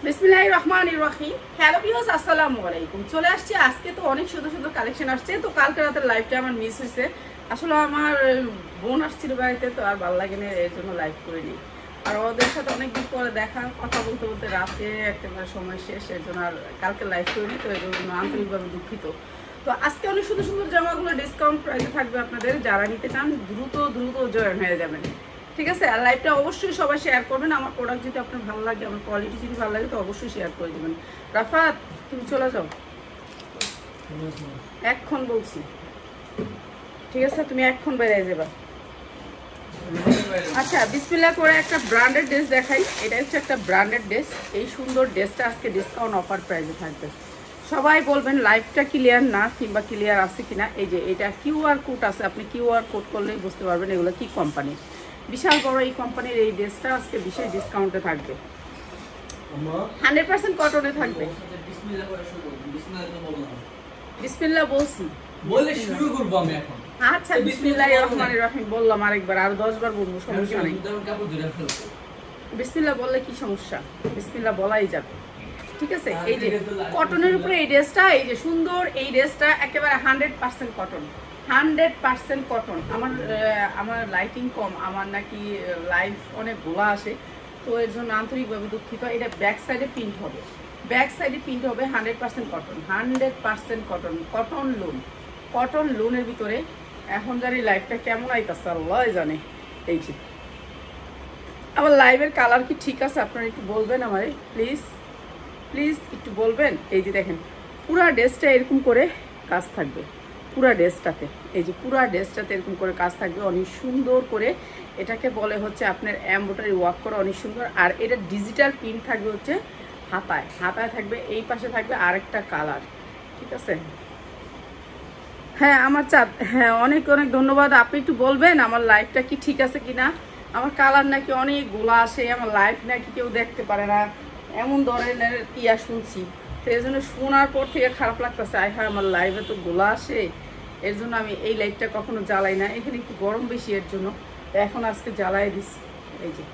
বিসমিল্লাহির রহমানির রহিম। Hello viewers, আসসালামু আলাইকুম। চলে আসছি আজকে তো অনেক সুন্দর সুন্দর কালেকশন আসছে। তো কালকে রাতের লাইভটা আমার মিস হয়েছে। আসলে আমার বোন আসছিল বাড়িতে, তো আর ভালো লাগে না, এর জন্য লাইভ করিনি। আর ওদের সাথে অনেকদিন পরে দেখা, কথা বলতে বলতে রাতে একেবারে সময় শেষ, এর জন্য আর কালকে লাইভ করিনি। তো এর জন্য আন্তরিকভাবে দুঃখিত। তো আজকে অনেক সুন্দর সুন্দর জামাগুলো ডিসকাউন্ট প্রাইসে থাকবে আপনাদের। যারা নিতে চান দ্রুত জয়েন হয়ে যাবেন, ঠিক আছে? আর লাইভটা অবশ্যই সবাই শেয়ার করবেন। আমার প্রোডাক্ট যদি আপনার ভালো লাগে, আমার কোয়ালিটি যদি ভালো লাগে, তো অবশ্যই শেয়ার করে দেবেন। রাফাত, তুমি চলে যাও, এক্ষণ বলছি, ঠিক আছে? তুমি এক্ষণ বেরিয়ে যাবা। আচ্ছা, বিসমিল্লাহ করে একটা ব্র্যান্ডেড ড্রেস দেখাই। এটা হচ্ছে একটা ব্র্যান্ডেড ড্রেস। এই সুন্দর ড্রেসটা আজকে ডিসকাউন্ট অফার প্রাইসে থাকবে। সবাই বলবেন লাইভটা ক্লিয়ার না, কিংবা ক্লিয়ার আছে কিনা। এই যে এটা কিউআর কোড আছে, আপনি কিউআর কোড করলেই বুঝতে পারবেন এগুলো কি কোম্পানি। বিশাল বড় এই কোম্পানির এই ড্রেসটা আজকে বিশেষ ডিসকাউন্টে থাকবে, 100% কটনে থাকবে। বিসমিল্লাহ বলছি, বলে শুরু করব আমি এখন। আচ্ছা, বিসমিল্লাহির রহমানির রহিম বললাম, আরেকবার আর 10 বার বলবো, সমস্যা নেই। বিসমিল্লাহ বললে কি সমস্যা? বিসমিল্লাহ বলাই যাবে, ঠিক আছে? এই যে কটনের উপরে এই ড্রেসটা, এই যে সুন্দর এই ড্রেসটা একেবারে 100% কটন, 100% কটন। আমার লাইটিং কম, আমার নাকি লাইভ অনেক গোলা আসে, তো এর জন্য আন্তরিকভাবে দুঃখিত। এটা ব্যাক সাইডে প্রিন্ট হবে, ব্যাক সাইডে প্রিন্ট হবে 100% কটন, 100% কটন, কটন লোনের ভিতরে। এখন জানি লাইভটা কেমন আইতাছে আল্লাহ জানে। এই যে আমার লাইভের কালার কি ঠিক আছে আপনারা একটু বলবেন আমারে, প্লিজ একটু বলবেন। এই যে দেখেন পুরা ড্রেসটা এরকম করে কাজ থাকবে, পুরা ড্রেসটাতে, এই যে পুরা ড্রেসটাতে এরকম করে কাজ থাকবে অনেক সুন্দর করে। এটাকে বলে হচ্ছে আপনার এমব্রয়ডারি ওয়ার্ক করা, অনেক সুন্দর। আর এটা ডিজিটাল প্রিন্ট থাকবে হচ্ছে হাতায় থাকবে, এই পাশে থাকবে আরেকটা কালার, ঠিক আছে? হ্যাঁ আমার চাঁদ, হ্যাঁ অনেক ধন্যবাদ। আপনি একটু বলবেন আমার লাইভটা কি ঠিক আছে কিনা। আমার কালার নাকি অনেক গোলা আসে, আমার লাইভ নাকি কেউ দেখতে পারে না, এমন ধরনের ইয়া শুনছি। তো এই জন্য শোনার পর থেকে খারাপ লাগতেছে, আয় হ্যাঁ আমার লাইভে তো গোলা আসে, এর জন্য আমি এই লাইভটা কখনো জ্বালাই না। এখানে একটু গরম বেশি, এর জন্য এখন আজকে জ্বালাই দিচ্ছি। এই যে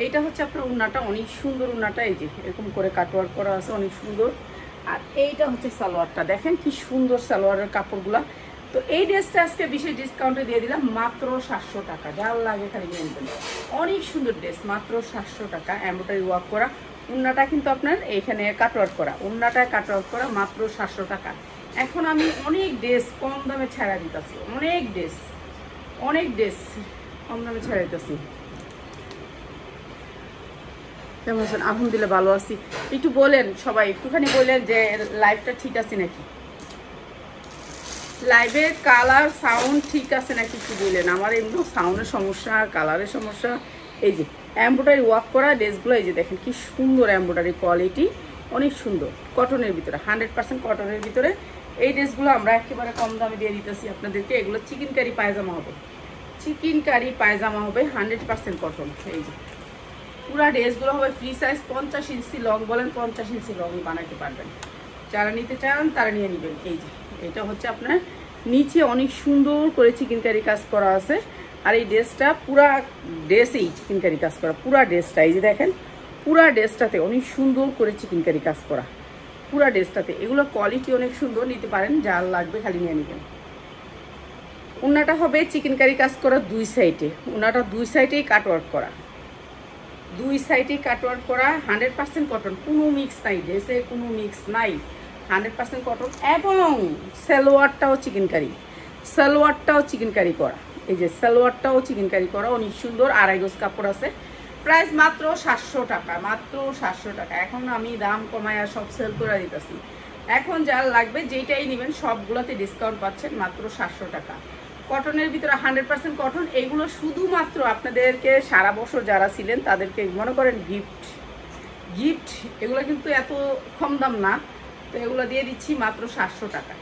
এইটা হচ্ছে আপনার উন্নাটা, অনেক সুন্দর উন্নাটা, এই যে এরকম করে কাটওয়ার্ক করা আছে, অনেক সুন্দর। আর এইটা হচ্ছে সালোয়ারটা, দেখেন কি সুন্দর সালোয়ারের কাপড়গুলা। তো এই ড্রেসটা আজকে বিশেষ ডিসকাউন্টে দিয়ে দিলাম মাত্র 700 টাকা। যার লাগে খালি নিয়ে নেবেন, অনেক সুন্দর ড্রেস, মাত্র 700 টাকা। এমব্রয়ডারি ওয়ার্ক করা, উন্নাটা কিন্তু আপনার এইখানে কাটওয়ার্ক করা, উন্নাটায় কাটওয়ার্ক করা, মাত্র 700 টাকা। এখন আমি অনেক ড্রেস কম দামে ছাড়া দিতেছি, অনেক ড্রেস কম দামে ছাড়া দিতেছি। কেমন আছেন? আলহামদুলিল্লাহ ভালো আছি। একটু বলেন সবাই, একটুখানি বললেন যে লাইভটা ঠিক আছে নাকি, লাইভের কালার সাউন্ড ঠিক আছে নাকি, একটু বললেন। আমার এমনি সাউন্ডের সমস্যা, কালারের সমস্যা। এই যে এমব্রয়ডারি ওয়ার্ক করা ড্রেসগুলো, এই যে দেখেন কি সুন্দর এমব্রয়ডারি কোয়ালিটি, অনেক সুন্দর, কটনের ভিতরে, 100% কটনের ভিতরে এই ড্রেসগুলো আমরা একেবারে কম দামে দিয়ে দিতেছি আপনাদেরকে। এগুলো চিকেন কারি পায়জামা হবে, 100% কটন। এই যে পুরা ড্রেসগুলো হবে ফ্রি সাইজ, 50 ইঞ্চি লং, বলেন 50 ইঞ্চি লং বানাতে পারবেন। যারা নিতে চান তারা নিয়ে নেবেন। এই যে এটা হচ্ছে আপনার নিচে অনেক সুন্দর করে চিকেন কারি কাজ করা আছে। আর এই ড্রেসটা পুরা ড্রেসেই চিকেন কারি কাজ করা, পুরা ড্রেসটা, এই যে দেখেন পুরা ড্রেসটাতে অনেক সুন্দর করে চিকেন কারি কাজ করা, পুরা ড্রেসটাতে। এগুলো কোয়ালিটি অনেক সুন্দর, নিতে পারেন, যার লাগবে খালি নিয়ে নেবেন। উন্নাটা হবে চিকেন কারি কাজ করা দুই সাইডে, উন্নাটা দুই সাইডেই কাটওয়ার্ক করা, দুই সাইডে কাটওয়ার্ক করা, 100% কটন, কোনো মিক্স নাই ড্রেসে, কোনো মিক্স নাই, 100% কটন। এবং সালোয়ারটাও চিকেন কারি করা, এই যে সালোয়ারটাও চিকেন কারি করা, অনেক সুন্দর। 2.5 গজ কাপড় আছে, প্রাইস মাত্র 700 টাকা, মাত্র 700 টাকা। এখন আমি দাম কমায় আর সব সেল করে দিতেছি। এখন যার লাগবে যেটাই নেবেন সবগুলোতে ডিসকাউন্ট পাচ্ছেন, মাত্র 700 টাকা। কটনের ভিতরে 100% কটন। এইগুলো শুধুমাত্র আপনাদেরকে সারা বছর যারা ছিলেন তাদেরকে মনে করেন গিফট, এগুলো কিন্তু এত কম দাম না, তো এগুলো দিয়ে দিচ্ছি মাত্র 700 টাকা।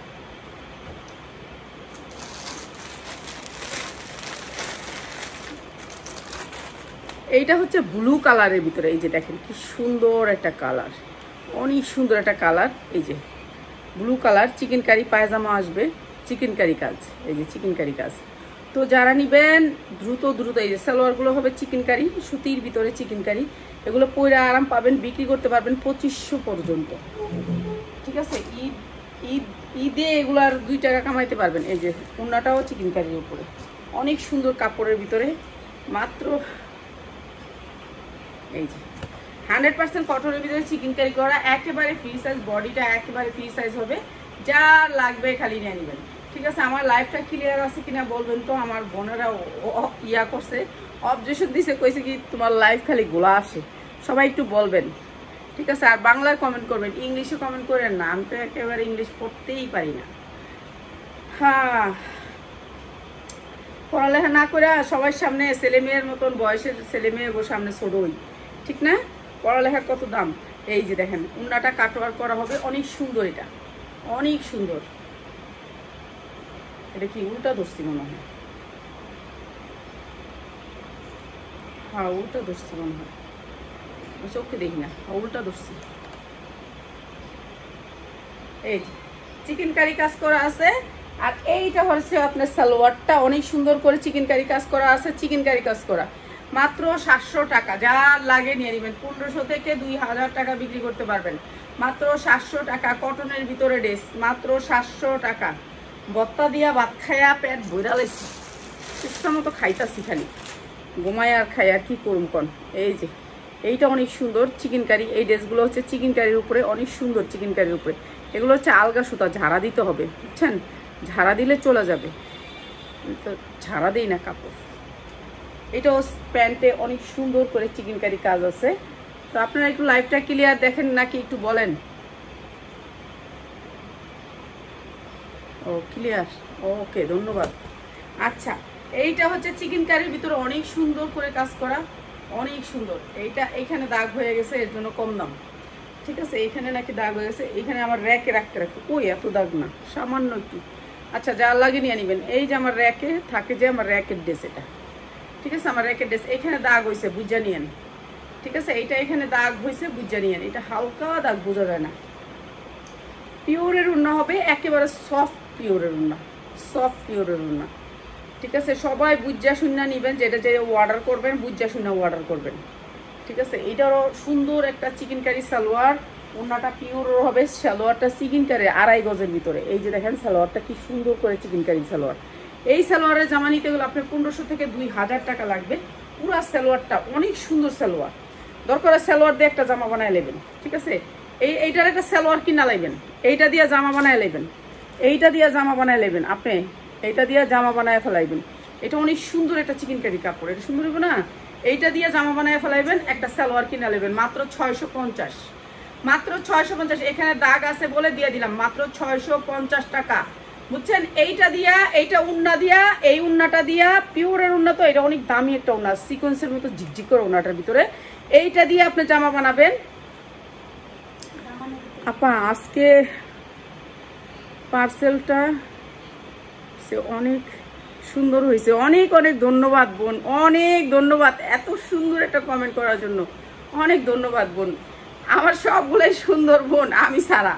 এইটা হচ্ছে ব্লু কালারের ভিতরে, এই যে দেখেন কি সুন্দর একটা কালার, অনেক সুন্দর একটা কালার। এই যে ব্লু কালার, চিকেন কারি পায়জামা আসবে, চিকেন কারি কাজ, এই যে চিকেন কারি কাজ। তো যারা নেবেন দ্রুত, এই যে সালোয়ারগুলো হবে চিকেন কারি, সুতির ভিতরে চিকেন কারি, এগুলো পরে আরাম পাবেন, বিক্রি করতে পারবেন 2500 পর্যন্ত। ঠিক আছে, ঈদে এগুলার 2 টাকা কামাইতে পারবেন। এই যে ওড়নাটাও চিকেনকারির উপরে, অনেক সুন্দর কাপড়ের ভিতরে, মাত্র এই যে 100% কটনের ভিতরে চিকেনকারি করা, একেবারে ফ্রি সাইজ, বডিটা একেবারে ফ্রি সাইজ হবে, যা লাগবে খালি নিয়ে নেবেন। ঠিক আছে, আমার লাইফটা ক্লিয়ার আছে কিনা বলবেন তো। আমার বোনেরা ইয়া করছে, অবজেকশন দিছে, কইছে কি তোমার লাইফ খালি গোলা আসে, সবাই একটু বলবেন। ঠিক আছে, আর বাংলায় কমেন্ট করবেন, ইংলিশে কমেন্ট করেন না, আমি তো একেবারে ইংলিশ পড়তেই পারি না। হ্যাঁ, পড়ালেখা না করে সবার সামনে ছেলে মেয়ের মতন বয়সের ছেলে মেয়ের সামনে ছোটই, ঠিক না? পড়ালেখার কত দাম। এই যে দেখেন উন্নাটা কাটওয়ার করা হবে, অনেক সুন্দর, এটা অনেক সুন্দর। এটা কি উল্টা ধরছি মনে হয়? হ্যাঁ উল্টা ধরছি মনে হয়, চোখে দেখি না, উল্টা ধরছি। এই যে চিকেন কারি কাজ করা আছে, আর এইটা হচ্ছে আপনার সালোয়ারটা, অনেক সুন্দর করে চিকেন কারি কাজ করা আছে, চিকেন কারি কাজ করা, মাত্র 700 টাকা। যা লাগে নিয়ে নেবেন, 1500 থেকে 2000 টাকা বিক্রি করতে পারবেন, মাত্র 700 টাকা। কটনের ভিতরে ড্রেস, মাত্র 700 টাকা। বত্তা দিয়া ভাত খাইয়া পেট বইরা লাইছি, ইচ্ছা মতো খাইতাছি, খালি ঘুমাই আর খাই, আর কি করুম কন। এই যে এইটা অনেক সুন্দর চিকেন কারি, এই ড্রেসগুলো হচ্ছে চিকেন কারির উপরে, অনেক সুন্দর চিকেন কারির উপরে। এগুলো হচ্ছে আলগা সুতা, ঝাড়া দিতে হবে, বুঝছেন? ঝাড়া দিলে চলে যাবে, তো ঝাড়া দিই না কাপড়। এটাও প্যান্টে অনেক সুন্দর করে চিকেন কারি কাজ আছে। তো আপনারা একটু লাইভটা ক্লিয়ার দেখেন নাকি একটু বলেন। ও ক্লিয়ার, ওকে, ধন্যবাদ। আচ্ছা, এইটা হচ্ছে চিকেন কারির ভিতরে অনেক সুন্দর করে কাজ করা, অনেক সুন্দর। এইটা এখানে দাগ হয়ে গেছে, এর জন্য কম দাম। ঠিক আছে, এইখানে নাকি দাগ হয়ে গেছে, এইখানে আমার র্যাকে রাখতে রাখি, ওই এত দাগ না, সামান্য একটু। আচ্ছা, যা লাগে নিয়ে নেবেন। এই যে আমার র্যাকে থাকে, যে আমার র্যাকের ড্রেস, এটা ঠিক আছে, আমার র্যাকের ড্রেস, এখানে দাগ হয়েছে, বুঝা নিয়েন। ঠিক আছে, এইটা এখানে দাগ হয়েছে, বুঝা নিয়েন। এটা হালকা দাগ, বোঝা যায় না। পিওরের উন্না হবে, একেবারে সফট পিওরের উন্না, সফট পিওরের উন্না। ঠিক আছে, সবাই বুঝা শূন্য নিবেন, যেটা যে অর্ডার করবেন বুঝা শূন্য অর্ডার করবেন। ঠিক আছে, এইটারও সুন্দর একটা চিকেন কারি সালোয়ার, ওনাটা পিওর হবে, সালোয়ারটা চিকেন কারি 2.5 গজের ভিতরে। এই যে দেখেন সালোয়ারটা কি সুন্দর করে চিকেন কারি সালোয়ার। এই সালোয়ারের জামা নিতে গেলে আপনার 1500 থেকে 2000 টাকা লাগবে। পুরা সালোয়ারটা অনেক সুন্দর সালোয়ার, দরকার সালোয়ার দিয়ে একটা জামা বানায় নেবেন। ঠিক আছে, এইটার একটা সালোয়ার কিনা লাইবেন, এইটা দিয়ে জামা বানায় নেবেন, এইটা দিয়ে জামা বানায় নেবেন, আপনি এইটা দিয়ে জামা বানায় ফেলাইবেন। এটা অনেক সুন্দর একটা চিকেন কারি কাপড়, এটা সুন্দর হবে না? এইটা দিয়ে জামা বানায় ফেলাইবেন, একটা সালোয়ার কিনা নেবেন, মাত্র 650, মাত্র 650। এখানে দাগ আছে বলে দিয়ে দিলাম, মাত্র 650 টাকা, বুঝছেন? এইটা দিয়া, এইটা উন্না দিয়া, এই উন্নাটা দিয়া, পিওরের উন্না, তো এটা অনেক দামি একটা উন্না, সিকোয়েন্সের মতো ঝিকঝিক করে উন্নাটার ভিতরে। এইটা দিয়ে আপনি জামা বানাবেন। আপা আজকে পার্সেলটা অনেক সুন্দর হয়েছে, অনেক অনেক ধন্যবাদ বোন, অনেক ধন্যবাদ এত সুন্দর একটা কমেন্ট করার জন্য, অনেক ধন্যবাদ বোন। আমার সবগুলোই সুন্দর বোন, আমি ছাড়া।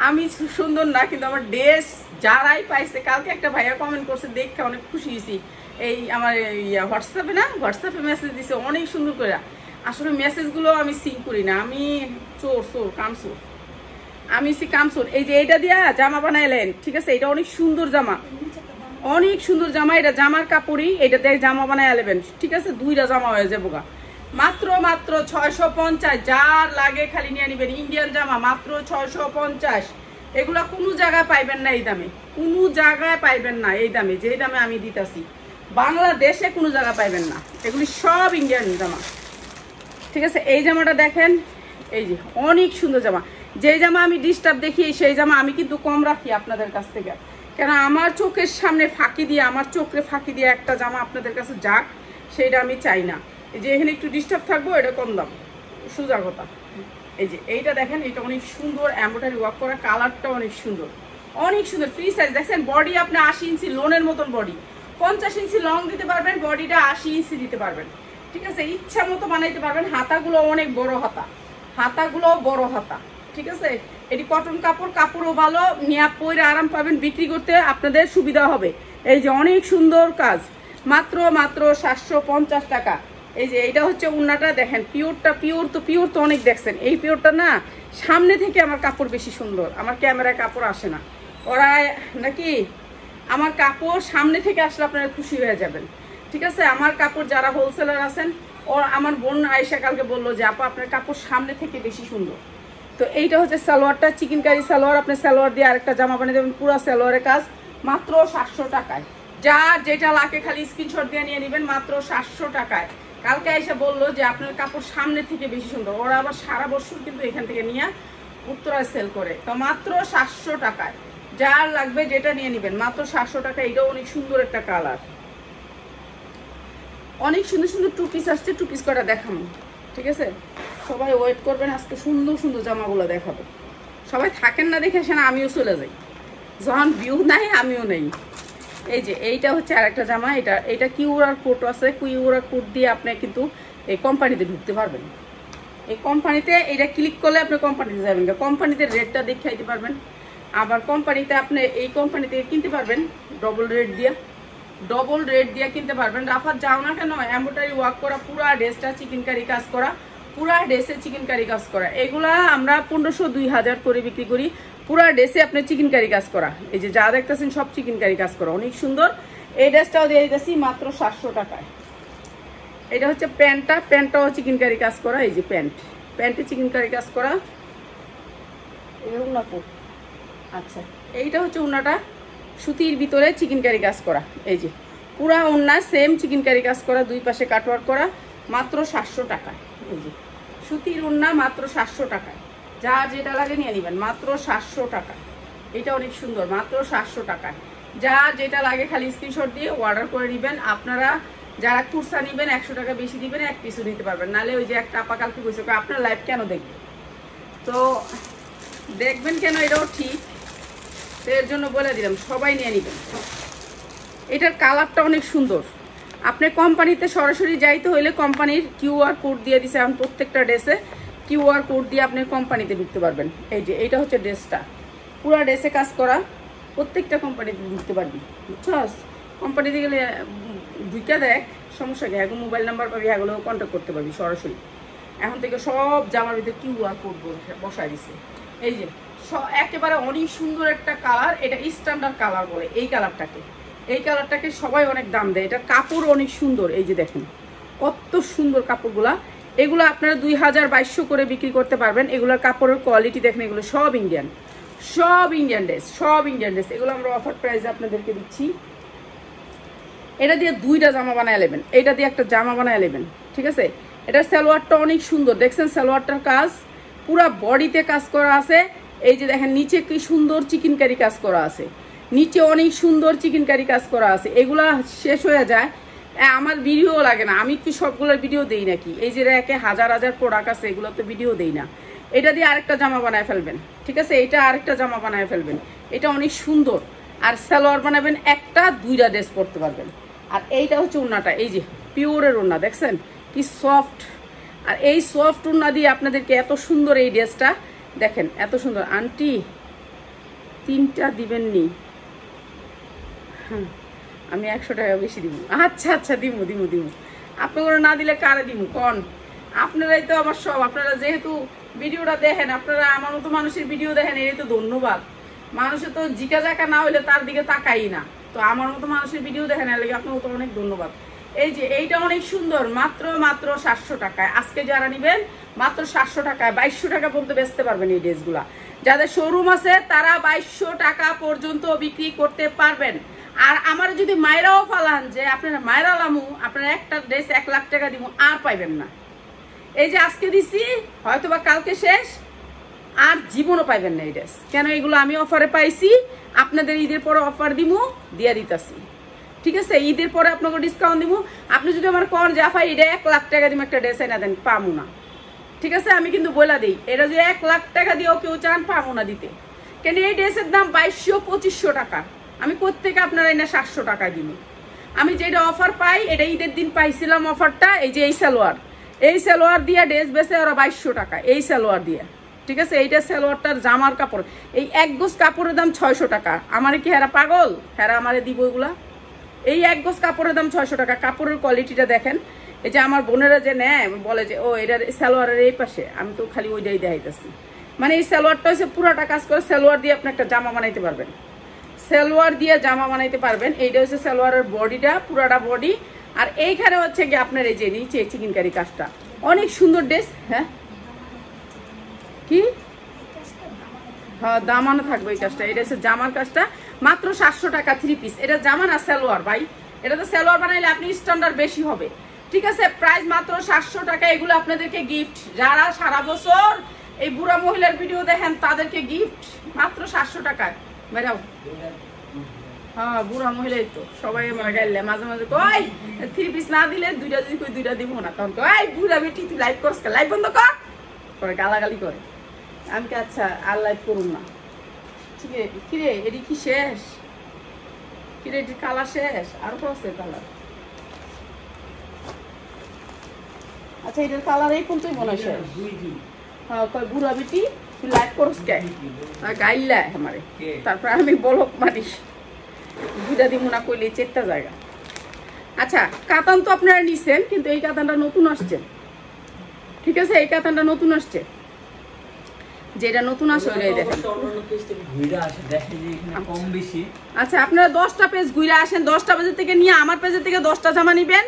আমি সুন্দর না, কিন্তু আমার ড্রেস যারাই পাইছে, কালকে একটা ভাইয়া কমেন্ট করছে, দেখে অনেক খুশি হয়েছি। এই আমার হোয়াটসঅ্যাপে না, হোয়াটসঅ্যাপে মেসেজ দিছে অনেক সুন্দর করে। আসলে মেসেজগুলো আমি সিং করি না, আমি চোর কামচোর, আমি কামচোর। এই যে এইটা দিয়া জামা বানাইলেন, ঠিক আছে, এটা অনেক সুন্দর জামা, অনেক সুন্দর জামা। এটা জামার কাপড়ই, এটাতে জামা বানায় নেবেন। ঠিক আছে, 2টা জামা হয়ে যাবো গা, মাত্র মাত্র 650। যার লাগে খালি নিয়ে নেবেন। ইন্ডিয়ান জামা মাত্র 650। এগুলা কোনো জায়গায় পাইবেন না এই দামে, কোনো জায়গায় পাইবেন না এই দামে, যে দামে আমি দিতেছি। বাংলাদেশে কোনো জায়গায় পাইবেন না, এগুলি সব ইন্ডিয়ান জামা। ঠিক আছে, এই জামাটা দেখেন, এই যে অনেক সুন্দর জামা। যে জামা আমি ডিস্টার্ব দেখি, সেই জামা আমি কিন্তু কম রাখি আপনাদের কাছ থেকে, কেন আমার চোখের সামনে ফাঁকি দিয়ে, আমার চোখে ফাঁকি দিয়ে একটা জামা আপনাদের কাছে যাক, সেইটা আমি চাই না। এই যে এখানে একটু ডিস্টার্ব থাকবো, এটা কম দাম, সোজা কথা। এই যে এইটা দেখেন, এটা অনেক সুন্দর এমব্রয়ডারি ওয়ার্ক করা, কালারটা অনেক সুন্দর, অনেক সুন্দর। ফ্রি সাইজ দেখছেন, বডি আপনি 80 ইঞ্চি লোনের মতন বডি, 50 ইঞ্চি লং দিতে পারবেন, বডিটা 80 ইঞ্চি দিতে পারবেন। ঠিক আছে, ইচ্ছা মতো বানাইতে পারবেন। হাতাগুলো অনেক বড় হাতা, হাতাগুলো বড় হাতা। ঠিক আছে, এটি কটন কাপড়, কাপড়ও ভালো, নিয়ে পরে আরাম পাবেন, বিক্রি করতে আপনাদের সুবিধা হবে। এই যে অনেক সুন্দর কাজ, মাত্র মাত্র 750 টাকা। এই যে এইটা হচ্ছে উন্নাটা দেখেন, পিওর তো অনেক দেখছেন। এই পিওরটা না সামনে থেকে আমার কাপড় বেশি সুন্দর, আমার ক্যামেরায় কাপড় আসে না, ওরা নাকি আমার কাপড় সামনে থেকে আসলে আপনারা খুশি হয়ে যাবেন। ঠিক আছে, আমার কাপড় যারা হোলসেলার আছেন, আমার বোন আয়েশা কালকে বললো যে আপা আপনার কাপড় সামনে থেকে বেশি সুন্দর। তো এইটা হচ্ছে সালোয়ারটা, চিকেন কারি সালোয়ার। আপনি সালোয়ার দিয়ে আরেকটা জামা বানিয়ে দেবেন, পুরো সালোয়ারের কাজ মাত্র 700 টাকায়। যার যেটা লাগে খালি স্ক্রিনশট দিয়ে নিয়ে নেবেন, মাত্র 700 টাকায়। কালকে এসে বললো যে আপনার কাপড় সামনে থেকে বেশি সুন্দর, ওরা আবার সারা বছর কিন্তু এখান থেকে নিয়ে উত্তরায় সেল করে। তো মাত্র 700 টাকায় যার লাগবে যেটা নিয়ে নেবেন, মাত্র 700 টাকা। এটাও অনেক সুন্দর একটা কালার, অনেক সুন্দর সুন্দর টু পিস আসছে, টু পিস কটা দেখাবো। ঠিক আছে, সবাই ওয়েট করবেন, আজকে সুন্দর সুন্দর জামাগুলো দেখাবো। সবাই থাকেন না দেখে আসেন, আমিও চলে যাই, যখন ভিউ নাই আমিও নেই। এই যে এইটা হচ্ছে আরেকটা জামা, এটা কিউআর কোড আছে, কিউআর কোড দিয়ে আপনি কিন্তু এই কোম্পানিতে ঢুকতে পারবেন। এই কোম্পানিতে এটা ক্লিক করলে আপনি কোম্পানিতে যাবেন, কোম্পানিতে রেটটা দেখাইতে পারবেন। আবার কোম্পানিতে আপনি এই কোম্পানি থেকে কিনতে পারবেন ডবল রেট দিয়ে কিনতে পারবেন। রাফাত যাও না কেন, এমব্রয়ডারি ওয়ার্ক করা পুরা ড্রেসটা, চিকেন কারি কাজ করা, পুরা ড্রেসে চিকেন কারি কাজ করা। এগুলা আমরা 1500-2000 করে বিক্রি করি, পুরা ড্রেসে আপনি চিকেন কারি কাজ করা। এই যে যা দেখতেছেন সব চিকেন কারি কাজ করা, অনেক সুন্দর। এই ড্রেসটাও দিয়ে দিতেছি মাত্র 700 টাকায়। এটা হচ্ছে প্যান্টটাও চিকেন কারি কাজ করা। এই যে প্যান্টে চিকেন কারি কাজ করা, এরকম না। আচ্ছা, এইটা হচ্ছে উন্নাটা, সুতির ভিতরে চিকেন কারি কাজ করা। এই যে পুরা উন্না সেম চিকেন কারি কাজ করা, দুই পাশে কাটওয়ার্ক করা, মাত্র 700 টাকায়। এই যে সুতির উন্না মাত্র 700 টাকায়, যা যেটা লাগে নিয়ে নেবেন, মাত্র 700 টাকা। এটা অনেক সুন্দর, মাত্র 700 টাকায়। যা যেটা লাগে খালি স্ক্রিনশট দিয়ে অর্ডার করে নেবেন। আপনারা যারা কুর্সা নেবেন 100 টাকা বেশি দিবেন, এক পিসও নিতে পারবেন, নাহলে ওই যে একটা আপা কালকে কইছে আপনার লাইভ কেন দেখবেন, তো দেখবেন কেন, এটাও ঠিক, এর জন্য বলে দিলাম সবাই নিয়ে নেবেন। এটার কালারটা অনেক সুন্দর। আপনি কোম্পানিতে সরাসরি যাইতে হইলে কোম্পানির কিউআর কোড দিয়ে দিছে, এখন প্রত্যেকটা ড্রেসে কিউআর কোড দিয়ে আপনি কোম্পানিতে ঢুকতে পারবেন। এই যে এইটা হচ্ছে ড্রেসটা, পুরো ড্রেসে কাজ করা, প্রত্যেকটা কোম্পানিতে ঢুকতে পারবি, বুঝছস। কোম্পানিতে গেলে ঢুকে দেখ, সমস্যা কি, এখন মোবাইল নাম্বার পাবি, এগুলো কন্ট্যাক্ট করতে পারবি সরাসরি। এখন থেকে সব জামার ভিতরে কিউআর কোড বসায় দিছে। এই যে একেবারে অনেক সুন্দর একটা কালার, এটা স্ট্যান্ডার্ড কালার বলে এই কালারটাকে সবাই অনেক দাম দেয়। এটা কাপড় অনেক সুন্দর, এই যে দেখেন কত সুন্দর কাপড়গুলা। এগুলো আপনারা 2000-2200 করে বিক্রি করতে পারবেন। এগুলোর কাপড়ের কোয়ালিটি দেখেন, এগুলো সব ইন্ডিয়ান ড্রেস। এগুলো আমরা অফার প্রাইসে আপনাদেরকে দিচ্ছি। এটা দিয়ে দুইটা জামা বানায় নেবেন, এটা দিয়ে একটা জামা বানায় নেবেন। ঠিক আছে, এটার সালোয়ারটা অনেক সুন্দর, দেখছেন সালোয়ারটার কাজ পুরা বডিতে কাজ করা আছে। এই যে দেখেন নিচে কি সুন্দর চিকেন কারি কাজ করা আছে, নিচে অনেক সুন্দর চিকেন কারি কাজ করা আছে। এগুলা শেষ হয়ে যায়, আমার ভিডিও লাগে না, আমি কি সবগুলোর ভিডিও দেই নাকি? এই যে একে হাজার প্রোডাক্ট আছে, এগুলো তো ভিডিও দেই না। এটা দিয়ে আরেকটা জামা বানায় ফেলবেন। ঠিক আছে, এটা আরেকটা জামা বানায় ফেলবেন, এটা অনেক সুন্দর। আর সালোয়ার বানাবেন, একটা দুইটা ড্রেস পরতে পারবেন। আর এইটা হচ্ছে উন্নাটা, এই যে পিওরের উন্না, দেখছেন কি সফট। আর এই সফট উন্না দিয়ে আপনাদেরকে এত সুন্দর এই ড্রেসটা দেখেন, এত সুন্দর। আন্টি 3টা দিবেননি? হ্যাঁ, আমি 100 টাকা বেশি দিব। আচ্ছা দিমু। আপনারা না দিলে কারে দিমু কন? আপনারাই তো আমার সব। আপনারা যেহেতু ভিডিওটা দেখেন, আপনারা আমার মতো মানুষের ভিডিও দেখেন, এই তো ধন্যবাদ। মানুষের তো জিজ্ঞাসা না হইলে তার দিকে তাকাই না, তো আমার মতো মানুষের ভিডিও দেখেন, এর লাগে আপনার তো অনেক ধন্যবাদ। এই যে এইটা অনেক সুন্দর, মাত্র 700 টাকায়। আজকে যারা নিবেন মাত্র 700 টাকায়, 2200 টাকা পর্যন্ত বেচতে পারবেন এই ড্রেসগুলা। যাদের শোরুম আছে তারা 2200 টাকা পর্যন্ত বিক্রি করতে পারবেন। আর আমার যদি মায়েরাও ফালান যে আপনারা মায়েরা লামু, আপনারা একটা ড্রেস 1 লাখ টাকা দিব, আর পাইবেন না। এই যে আজকে দিছি, হয়তো বা কালকে শেষ, আর জীবনও পাইবেন না এই ড্রেস। কেন? এগুলো আমি অফারে পাইছি, আপনাদের ঈদের পরে অফার দিমু, দিয়া দিতাছি। ঠিক আছে, ঈদের পরে আপনাকে ডিসকাউন্ট দিব। আপনি যদি আমার কন যে আফা এটা 1 লাখ টাকা দিব একটা ড্রেস এনে দেন, পামু না। ঠিক আছে, আমি কিন্তু বলে দিই, এটা যদি 1 লাখ টাকা দিয়েও কেউ চান, পামু না দিতে। কেন এই ড্রেসের দাম 2200-2500 টাকা, আমি কোত্থেকে আপনারা এনে 700 টাকা দিব? আমি যেটা অফার পাই, এটা ঈদের দিন পাইছিলাম অফারটা। এই যে এই সালোয়ার দিয়ে ড্রেস বেচে ওরা 2200 টাকা, এই সালোয়ার দিয়ে। ঠিক আছে, এইটা সালোয়ারটার জামার কাপড়, এই 1 গজ কাপড়ের দাম 600 টাকা। আমারে কি হেরা পাগল? হেরা আমারে দিব এগুলা? এই 1 গজ কাপড়ের দাম 600 টাকা। কাপড়ের কোয়ালিটিটা দেখেন, এই যে আমার বোনেরা যে নেয় বলে যে ও এটার সালোয়ারের এই পাশে, আমি তো খালি ওইটাই দেখাইতেছি। মানে এই সালোয়ারটা হচ্ছে পুরাটা কাজ করে, সালোয়ার দিয়ে আপনি একটা জামা বানাইতে পারবেন, সালোয়ার দিয়ে জামা বানাইতে পারবেন। এইটা হচ্ছে সালোয়ারের বডিটা, পুরাটা বডি। আর এইখানে হচ্ছে গিয়ে আপনার এই যে নিচে চিকেনকারি কাজটা, অনেক সুন্দর ড্রেস। হ্যাঁ কি, হ্যাঁ দামানো থাকবে এই কাজটা। এটা হচ্ছে জামার কাজটা, মাত্র 700 টাকা 3 পিস। এটা জামা না সালোয়ার ভাই, এটা তো সালোয়ার বানাইলে আপনি স্ট্যান্ডার্ড বেশি হবে। ঠিক আছে, প্রাইস মাত্র 700 টাকা। এগুলো আপনাদেরকে গিফট, যারা সারা বছর এই বুড়া মহিলার ভিডিও দেখেন তাদেরকে গিফট মাত্র 700 টাকায়। বেরাও, হ্যাঁ বুড়া মহিলাই তো সবাই আমরা গাইলে মাঝে মাঝে কই 3 পিস না দিলে দুইটা যদি কই দুইটা দিব না, তখন কই বুড়া বেটি তুই লাইভ করছ, লাইভ বন্ধ কর করে গালাগালি করে। আমি আচ্ছা আর লাইভ করুন না। ঠিক আছে, কিরে এটি কি শেষ? কিরে এটি কালার শেষ? আরো তো আছে কালার। আচ্ছা এটার কালার এই কোনটাই মনে হয় শেষ? হ্যাঁ কয় বুড়া বেটি তুই লাইভ করস কে গাইলা আমারে, তারপর আমি বলক মারিস দুইটা দিব না কইলে 4টা জায়গা। আচ্ছা কাতান তো আপনারা নিছেন, কিন্তু এই কাতানটা নতুন আসছে। ঠিক আছে, এই কাতানটা নতুন আসছে, যেটা নতুন আসে ওইটাই দেখেন। আচ্ছা আপনারা 10টা পেজ ঘুরে আসেন, 10টা পেজের থেকে নিয়ে আমার পেজের থেকে 10টা জামা নিবেন,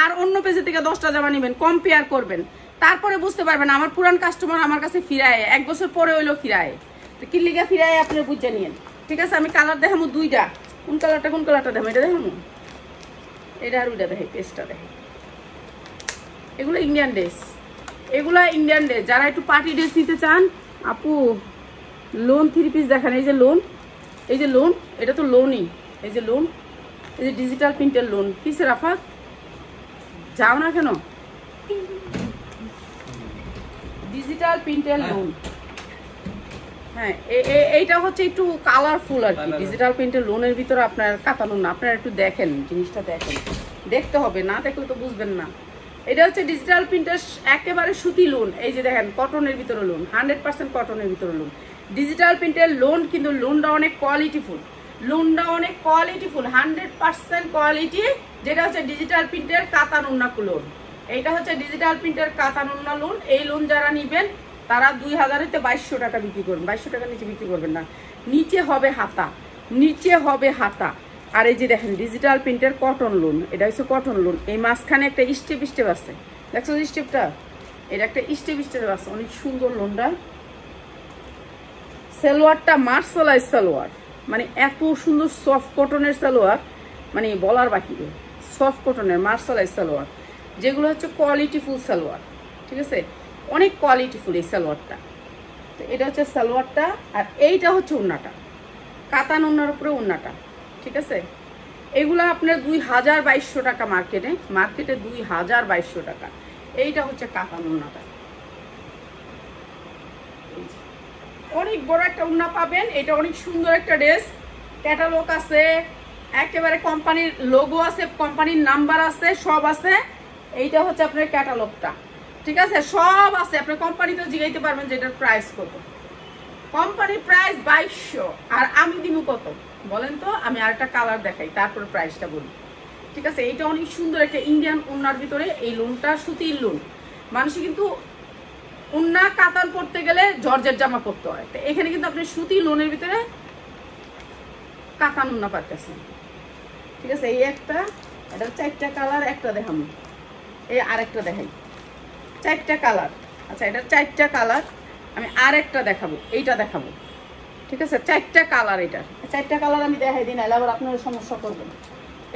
আর অন্য পেজের থেকে 10টা জামা নিবেন, কম্পেয়ার করবেন, তারপরে বুঝতে পারবেন। আমার পুরান কাস্টমার আমার কাছে ফিরায়, 1 বছর পরে হইলো ফিরায়, তো কি লিগা ফিরায় আপনারা বুঝে নিয়েন। ঠিক আছে, আমি কালার দেখাবো 2টা। কোন কালারটা দেখাবো? এটা দেখাবো, এটা আর ওইটা দেখে, পেজটা দেখে। এগুলো ইন্ডিয়ান ড্রেস, এগুলা ইন্ডিয়ান ড্রেস। যারা একটু পার্টি ড্রেস নিতে চান আপু, লোন 3 পিস দেখান। এই যে লোন, এই যে লোন, এটা তো লোনই। এই যে লোন, এই যে ডিজিটাল প্রিন্টের লোন। কিসের আফাত যাও না কেন? ডিজিটাল প্রিন্টের লোন। হ্যাঁ এইটা হচ্ছে একটু কালারফুল আর কি। ডিজিটাল প্রিন্টের লোনের ভিতরে আপনার কাতানো না, আপনারা একটু দেখেন, জিনিসটা দেখেন, দেখতে হবে, না দেখলে তো বুঝবেন না। এটা হচ্ছে ডিজিটাল প্রিন্টের একেবারে সুতি লোন। এই যে দেখেন কটনের ভিতরে লোন, 100% কটনের ভিতরে লোন, ডিজিটাল প্রিন্টের লোন। কিন্তু লোনটা অনেক কোয়ালিটিফুল, লোনটা অনেক কোয়ালিটিফুল, 100% কোয়ালিটি। যেটা হচ্ছে ডিজিটাল প্রিন্টের কাতানুন্না লোন। এইটা হচ্ছে ডিজিটাল প্রিন্টের কাতানুন্না লোন। এই লোন যারা নিবেন তারা 2000-তে 2200 টাকা বিক্রি করবেন, 2200 টাকার নিচে বিক্রি করবেন না। নিচে হবে হাতা, নিচে হবে হাতা। আর এই যে দেখেন ডিজিটাল প্রিন্টের কটন লোন, এটা হচ্ছে কটন লোন। এই মাঝখানে একটা স্টেপ আছে, দেখছো স্টেপটা? এটা একটা স্টেপ আছে, অনেক সুন্দর লোনটা। সালোয়ারটা মার্শালাইজ সালোয়ার, মানে এত সুন্দর সফট কটনের সালোয়ার, মানে বলার বাকি। সফট কটনের মার্শালাইজ সালোয়ার, যেগুলো হচ্ছে কোয়ালিটিফুল সালোয়ার। ঠিক আছে, অনেক কোয়ালিটিফুল এই সালোয়ারটা। তো এটা হচ্ছে সালোয়ারটা, আর এইটা হচ্ছে ওড়নাটা, কাতান ওড়নার উপরে ওড়নাটা। ঠিক আছে, এগুলো আপনার 2200 টাকা মার্কেটে 2200 টাকা। এইটা হচ্ছে কাতান ওড়নাটা, অনেক বড় একটা ওড়না পাবেন। এটা অনেক সুন্দর একটা ড্রেস, ক্যাটালগ আছে, একেবারে কোম্পানির লোগো আছে, কোম্পানির নাম্বার আছে, সব আছে। এইটা হচ্ছে আপনার ক্যাটালগটা। ঠিক আছে, সব আছে। আপনি কোম্পানিতেও জিগাইতে পারবেন যে এটার প্রাইস কত। কোম্পানির প্রাইস 2200, আর আমি দিব কত বলেন তো? আমি আরেকটা কালার দেখাই, তারপরে প্রাইসটা বলি। ঠিক আছে, এইটা অনেক সুন্দর একটা ইন্ডিয়ান ওড়নার ভিতরে। এই লোনটা সুতির লোন। মানুষ কিন্তু ওড়না কাতান পরতে গেলে জর্জেট জামা পরতে হয়, তো এখানে কিন্তু আপনি সুতি লোনের ভিতরে কাতান ওড়না পাচ্ছেন। ঠিক আছে, এই একটা, এটা 4টা কালার, একটা দেখাবো, এই আরেকটা দেখাই, 4টা কালার। আচ্ছা এটা 4টা কালার, আমি আরেকটা দেখাবো, এইটা দেখাবো। ঠিক আছে, 4টা কালার। এটা 4টা কালার আমি দেখাই দিই, নাহলে আবার আপনারা সমস্যা করবেন।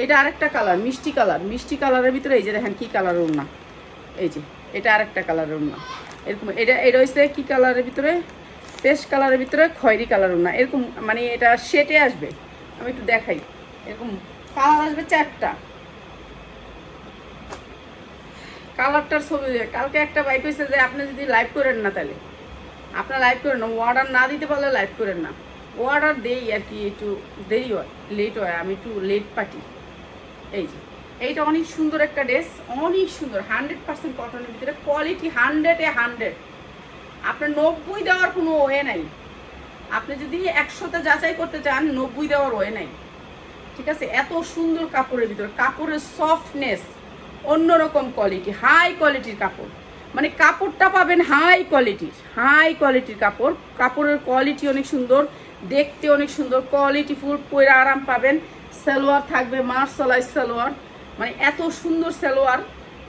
এটা আরেকটা কালার, মিষ্টি কালার। মিষ্টি কালারের ভিতরে এই যে দেখেন কি কালার ওড়না, এই যে এটা আরেকটা কালার ওড়না। এরকম এটা হচ্ছে কি কালারের ভিতরে? পেস্ট কালারের ভিতরে খয়েরি কালার ওড়না। এরকম মানে এটা সেটে আসবে, আমি একটু দেখাই। এরকম কালার আসবে 4টা। কালারটার ছবি কালকে একটা বাইক হয়েছে যে আপনি যদি লাইভ করেন না, তাহলে আপনার লাইভ করেন না, অর্ডার না দিতে পারলে লাইভ করেন না। অর্ডার দেই আর কি, একটু দেরি হয়, লেট হয়, আমি একটু লেট পাটি। এই যে এইটা অনেক সুন্দর একটা ড্রেস, অনেক সুন্দর, 100% কটনের ভিতরে, কোয়ালিটি 100-এ 100। আপনার 90 দেওয়ার কোনো ওয়ে নাই। আপনি যদি 100-তে যাচাই করতে চান, 90 দেওয়ার ওয়ে নাই। ঠিক আছে, এত সুন্দর কাপড়ের ভিতরে, কাপড়ের সফটনেস অন্যরকম কোয়ালিটি, হাই কোয়ালিটির কাপড়, মানে কাপড়টা পাবেন হাই কোয়ালিটির কাপড়। কাপড়ের কোয়ালিটি অনেক সুন্দর, দেখতে অনেক সুন্দর, কোয়ালিটি ফুল, পরে আরাম পাবেন। সালোয়ার থাকবে মার্শালাইজ সালোয়ার, মানে এত সুন্দর সালোয়ার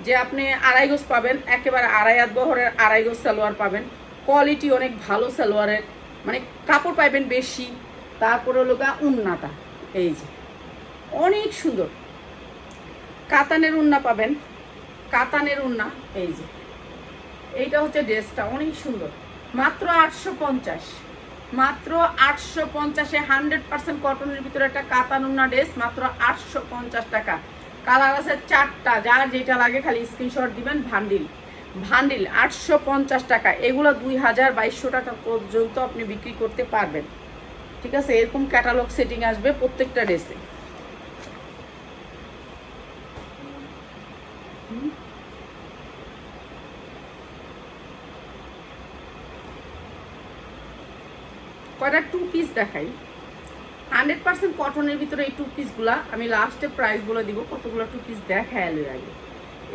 যে আপনি 2.5 গজ পাবেন, একেবারে 2.5 হাত বহরের 2.5 গজ সালোয়ার পাবেন। কোয়ালিটি অনেক ভালো সালোয়ারের, মানে কাপড় পাইবেন বেশি। তারপরে হলো উন্নাটা, এই যে অনেক সুন্দর কাতানের উন্না পাবেন, কাতানের উন্না। এই যে এইটা হচ্ছে ড্রেসটা অনেক সুন্দর, মাত্র 850, মাত্র 850-এ 100% কটনের ভিতরে একটা কাতান উন্না ড্রেস, মাত্র 850 টাকা। কালার আছে 4টা, যার যেটা লাগে খালি স্ক্রিনশট দিবেন। ভান্ডিল 850 টাকা। এগুলো 2000-2200 টাকা পর্যন্ত আপনি বিক্রি করতে পারবেন, ঠিক আছে। এরকম ক্যাটালগ সেটিং আসবে প্রত্যেকটা ড্রেসে। কয়টা 2 পিস দেখাই, 100% কটনের ভিতরে এই 2 পিসগুলা আমি লাস্টে প্রাইস বলে দিব। কতগুলো 2 পিস দেখায় আগে।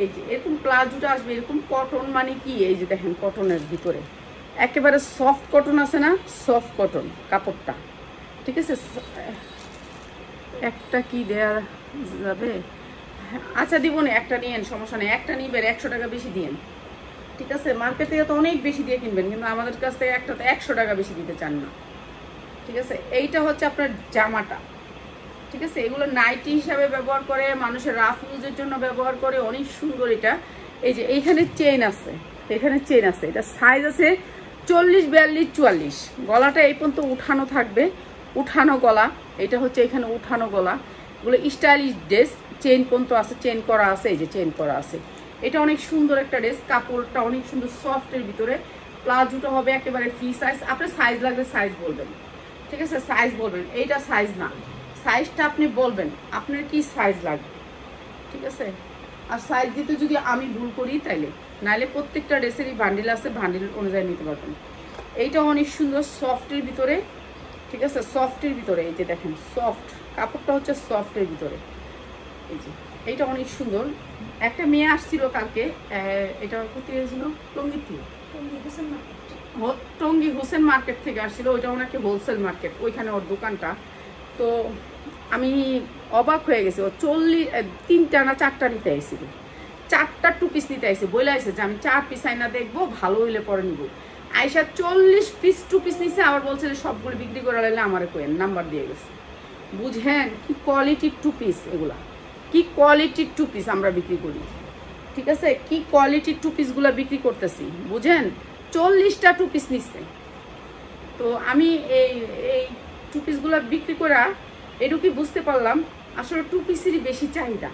এই যে এরকম প্লাজোটা আসবে, এরকম কটন, মানে কি এই যে দেখেন কটনের ভিতরে একেবারে সফট কটন আছে না, সফট কটন কাপড়টা, ঠিক আছে। একটা কি দেয়া যাবে? আচ্ছা দিব না, একটা নিয়েন, সমস্যা নেই। একটা নিবেন 100 টাকা বেশি দিয়েন, ঠিক আছে। মার্কেট থেকে তো অনেক বেশি দিয়ে কিনবেন, কিন্তু আমাদের কাছ থেকে একটাতে 100 টাকা বেশি দিতে চান না, ঠিক আছে। এইটা হচ্ছে আপনার জামাটা, ঠিক আছে। এগুলো নাইটি হিসাবে ব্যবহার করে, মানুষের রাফ ইউজের জন্য ব্যবহার করে, অনেক সুন্দর এটা। এই যে এইখানে চেইন আছে, এখানে চেইন আছে, এটা সাইজ আছে 40, 42, 44। গলাটা এই পর্যন্ত উঠানো থাকবে, উঠানো গলা। এটা হচ্ছে এখানে উঠানো গলা। এগুলো স্টাইলিশ ড্রেস, চেইন পর্যন্ত আছে, চেইন করা আছে, এই যে চেইন করা আছে। এটা অনেক সুন্দর একটা ড্রেস, কাপড়টা অনেক সুন্দর সফটের ভিতরে। প্লাজোটা হবে একেবারে ফ্রি সাইজ। আপনার সাইজ লাগলে সাইজ বলবেন, ঠিক আছে, সাইজ বলবেন। এইটা সাইজ না, সাইজটা আপনি বলবেন আপনার কি সাইজ লাগবে, ঠিক আছে। আর সাইজ দিতে যদি আমি ভুল করি তাইলে, নাইলে প্রত্যেকটা ড্রেসেরই বান্ডিল আছে, বান্ডিল অনুযায়ী নিতে পারবেন। এইটা অনেক সুন্দর সফটের ভিতরে, ঠিক আছে, সফটের ভিতরে। এই যে দেখেন সফট কাপড়টা হচ্ছে সফটের ভিতরে। এই যে এইটা অনেক সুন্দর। একটা মেয়ে আসছিল কালকে, এটা কোথায় গেছিল, টঙ্গী হোসেন মার্কেট থেকে আসছিল। ওইটা ওনাকে হোলসেল মার্কেট, ওইখানে ওর দোকানটা। তো আমি অবাক হয়ে গেছি, ও 3টা না 4টা নিতে আইছিল, 4টা 2 পিস নিতে আইসে, বলে আইসে যে আমি 4 পিস আইনা দেখবো, ভালো হইলে পরে নিব। আইসা 40 পিস 2 পিস নিছে, আবার বলছে যে সবগুলো বিক্রি করে লাইলে আমারে কোয়েন, নাম্বার দিয়ে গেছে। বুঝেন কি কোয়ালিটির 2 পিস, এগুলা কি কোয়ালিটির 2 পিস আমরা বিক্রি করি, ঠিক আছে। কি কোয়ালিটির 2 পিসগুলো বিক্রি করতেছি, বুঝেন। 40টা 2 পিস নিচ্ছে। তো আমি এই 2 পিসগুলো বিক্রি করা এটুকু বুঝতে পারলাম আসলে 2 পিসেরই বেশি চাহিদা।